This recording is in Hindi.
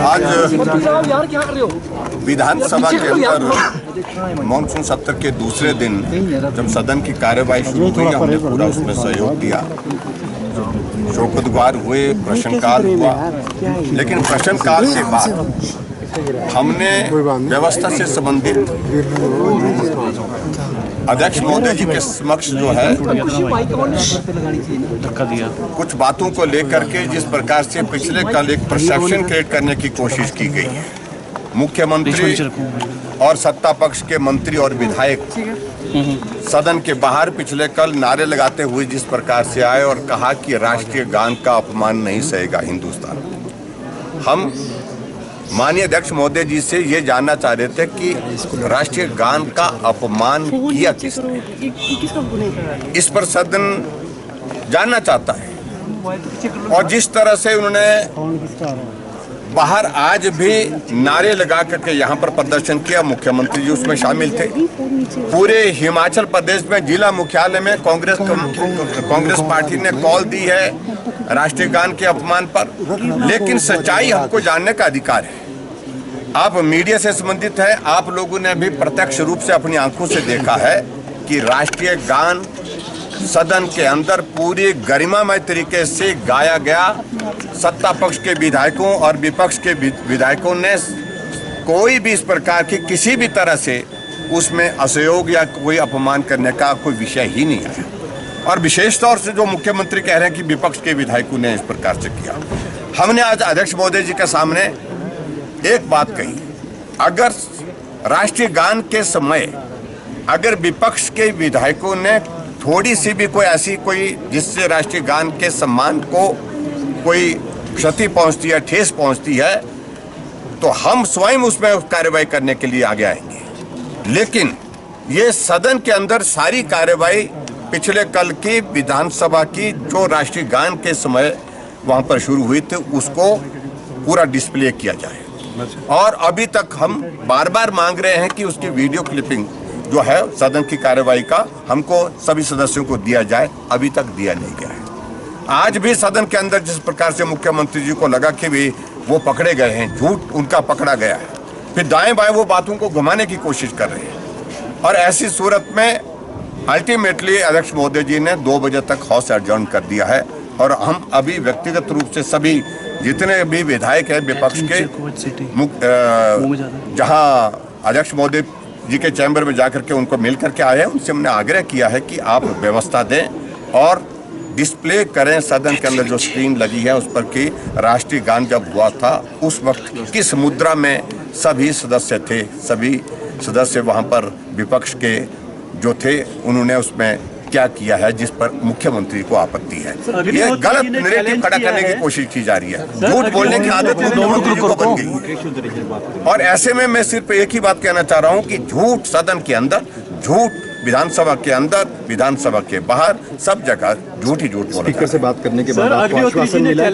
आज विधानसभा के अंदर मानसून सत्र के दूसरे दिन जब सदन की कार्यवाही शुरू हुई, हमने पूरा उसमें सहयोग दिया। शोकोद्गार हुए, प्रश्नकाल हुआ, लेकिन प्रश्नकाल के बाद हमने व्यवस्था से संबंधित अध्यक्ष महोदय जी के समक्ष जो है कुछ बातों को लेकर के जिस प्रकार से पिछले कल एक परसेप्शन क्रिएट करने की कोशिश की गई है, मुख्यमंत्री और सत्ता पक्ष के मंत्री और विधायक सदन के बाहर पिछले कल नारे लगाते हुए जिस प्रकार से आए और कहा कि राष्ट्रीय गान का अपमान नहीं सहेगा हिंदुस्तान। हम माननीय अध्यक्ष महोदय जी से ये जानना चाह रहे थे कि राष्ट्रीय गान का अपमान किया किसने, इस पर सदन जानना चाहता है। और जिस तरह से उन्होंने बाहर आज भी नारे लगा करके यहाँ पर प्रदर्शन किया, मुख्यमंत्री जी उसमें शामिल थे। पूरे हिमाचल प्रदेश में जिला मुख्यालय में कांग्रेस पार्टी ने कॉल दी है राष्ट्रीय गान के अपमान पर, लेकिन सच्चाई हमको जानने का अधिकार है। आप मीडिया से संबंधित है, आप लोगों ने भी प्रत्यक्ष रूप से अपनी आंखों से देखा है कि राष्ट्रीय गान सदन के अंदर पूरी गरिमामय तरीके से गाया गया। सत्ता पक्ष के विधायकों और विपक्ष के विधायकों ने कोई भी इस प्रकार की किसी भी तरह से उसमें असहयोग या कोई अपमान करने का कोई विषय ही नहीं आया। और विशेष तौर से जो मुख्यमंत्री कह रहे हैं कि विपक्ष के विधायकों ने इस प्रकार से किया, हमने आज अध्यक्ष महोदय जी के सामने एक बात कही, अगर राष्ट्रीय गान के समय अगर विपक्ष के विधायकों ने थोड़ी सी भी कोई ऐसी कोई जिससे राष्ट्रीय गान के सम्मान को कोई क्षति पहुंचती है, ठेस पहुंचती है, तो हम स्वयं उसमें कार्रवाई करने के लिए आगे आएंगे। लेकिन ये सदन के अंदर सारी कार्रवाई पिछले कल की विधानसभा की जो राष्ट्रीय गान के समय वहां पर शुरू हुई थी उसको पूरा डिस्प्ले किया जाए। और अभी तक हम बार बार मांग रहे हैं कि उसकी वीडियो क्लिपिंग जो है सदन की कार्यवाही का हमको सभी सदस्यों को दिया जाए, अभी तक दिया नहीं गया है। आज भी सदन के अंदर जिस प्रकार से मुख्यमंत्री जी को लगा कि भी वो पकड़े गए हैं, झूठ उनका पकड़ा गया है, फिर दाएं बाएं वो बातों को घुमाने की कोशिश कर रहे हैं। और ऐसी सूरत में अल्टीमेटली अध्यक्ष महोदय जी ने 2 बजे तक हाउस एडजर्न कर दिया है। और हम अभी व्यक्तिगत रूप से सभी जितने भी विधायक हैं विपक्ष के, जहां अध्यक्ष महोदय जी के चैम्बर में जाकर के उनको मिल करके आए हैं, उनसे हमने आग्रह किया है कि आप व्यवस्था दें और डिस्प्ले करें सदन के अंदर जो स्क्रीन लगी है उस पर कि राष्ट्रीय गान जब हुआ था उस वक्त किस मुद्रा में सभी सदस्य थे, सभी सदस्य वहां पर विपक्ष के जो थे उन्होंने उसमें क्या किया है जिस पर मुख्यमंत्री को आपत्ति है। ये गलत नैरेटिव खड़ा करने की कोशिश की जा रही है, झूठ बोलने की आदत मुख्यमंत्री को बन गई है। और ऐसे में मैं सिर्फ एक ही बात कहना चाह रहा हूं कि झूठ सदन के अंदर, झूठ विधानसभा के अंदर, विधानसभा के बाहर, सब जगह झूठ ही झूठ बोला। स्पीकर से बात करने के बाद आपको आश्वासन मिला?